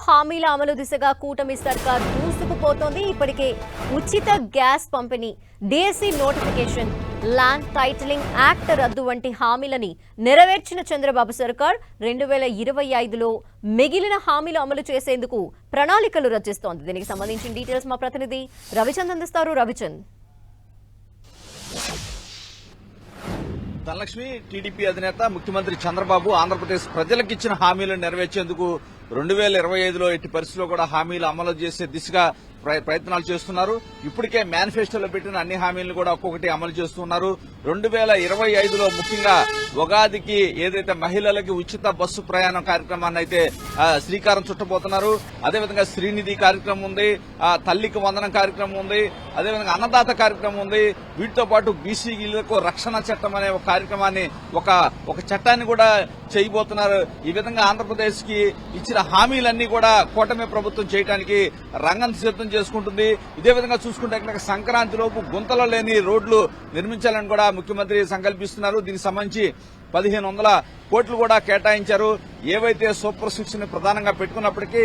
హామీల అమలు దిశగా కూటమి సర్కార్ దూసుకుపోతోంది. ఇప్పటికే ఉచిత గ్యాస్ పంపిణీ, DSC notification, land titling act రద్దు వంటి హామీలని నెరవేర్చిన చంద్రబాబు సర్కార్ 2025లో మిగిలిన హామీలు అమలు చేసేందుకు ప్రణాళికలు రచిస్తోంది. దీనికి సంబంధించిన డీటెయిల్స్ మా ప్రతినిధి రవిచంద్ అందిస్తారు. రవిచంద్, ధనలక్ష్మి, టీడీపీ అధినేత ముఖ్యమంత్రి చంద్రబాబు ఆంధ్రప్రదేశ్ ప్రజలకు ఇచ్చిన హామీలను నెరవేర్చేందుకు 2025లో ఎట్టి పరిస్థితుల్లో కూడా హామీలు అమలు చేసే దిశగా ప్రయత్నాలు చేస్తున్నారు. ఇప్పటికే మేనిఫెస్టోలో పెట్టిన అన్ని హామీలను కూడా ఒక్కొక్కటి అమలు చేస్తున్నారు. 2025లో ముఖ్యంగా ఉగాదికి ఏదైతే మహిళలకి ఉచిత బస్సు ప్రయాణం కార్యక్రమాన్ని అయితే శ్రీకారం చుట్టబోతున్నారు. అదేవిధంగా శ్రీనిధి కార్యక్రమం ఉంది, తల్లికి వందనం కార్యక్రమం ఉంది, అదేవిధంగా అన్నదాత కార్యక్రమం ఉంది. వీటితో పాటు బీసీలకు రక్షణ చట్టం అనే ఒక కార్యక్రమాన్ని ఒక చట్టాన్ని కూడా చేయబోతున్నారు. ఈ విధంగా ఆంధ్రప్రదేశ్ కి ఇచ్చిన హామీలన్నీ కూడా కూటమి ప్రభుత్వం చేయడానికి రంగం సిద్ధం చేసుకుంటుంది. ఇదే విధంగా చూసుకుంటే సంక్రాంతి లోపు గుంతలో లేని రోడ్లు నిర్మించాలని కూడా ముఖ్యమంత్రి సంకల్పిస్తున్నారు. దీనికి సంబంధించి 1500 కోట్లు కూడా కేటాయించారు. ఏవైతే సూపర్ 6 ని ప్రధానంగా పెట్టుకున్నప్పటికీ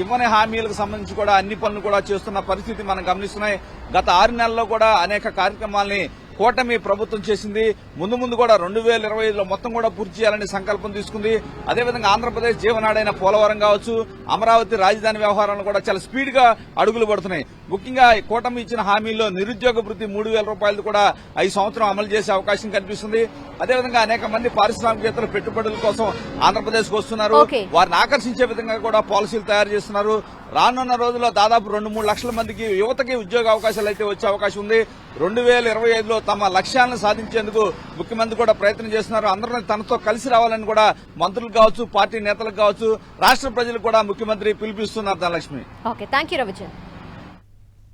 ఇవ్వని హామీలకు సంబంధించి కూడా అన్ని పనులు కూడా చేస్తున్న పరిస్థితి మనం గమనిస్తున్నాయి. గత 6 నెలల్లో కూడా అనేక కార్యక్రమాల్ని కూటమి ప్రభుత్వం చేసింది. ముందు కూడా 2025లో మొత్తం కూడా పూర్తి చేయాలని సంకల్పం తీసుకుంది. అదేవిధంగా ఆంధ్రప్రదేశ్ జీవనాడైన పోలవరం కావచ్చు, అమరావతి రాజధాని వ్యవహారాలు కూడా చాలా స్పీడ్ గా అడుగులు పడుతున్నాయి. ముఖ్యంగా కూటమి ఇచ్చిన హామీల్లో నిరుద్యోగ భృతి 3000 రూపాయలు కూడా ఈ సంవత్సరం అమలు చేసే అవకాశం కనిపిస్తుంది. అదేవిధంగా అనేక మంది పారిశ్రామికవేత్తలు పెట్టుబడుల కోసం ఆంధ్రప్రదేశ్ కు వస్తున్నారు. వారిని ఆకర్షించే విధంగా కూడా పాలసీలు తయారు చేస్తున్నారు. రానున్న రోజుల్లో దాదాపు 2-3 లక్షల మందికి యువతకి ఉద్యోగ అవకాశాలు అయితే వచ్చే అవకాశం ఉంది. 2025లో తమ లక్ష్యాలను సాధించేందుకు ముఖ్యమంత్రి కూడా ప్రయత్నం చేస్తున్నారు. అందరినీ తనతో కలిసి రావాలని కూడా మంత్రులు కావచ్చు, పార్టీ నేతలకు కావచ్చు, రాష్ట్ర ప్రజలకు కూడా ముఖ్యమంత్రి పిలుపుస్తున్నారు. Dhanalakshmi, okay, thank you Ravichand.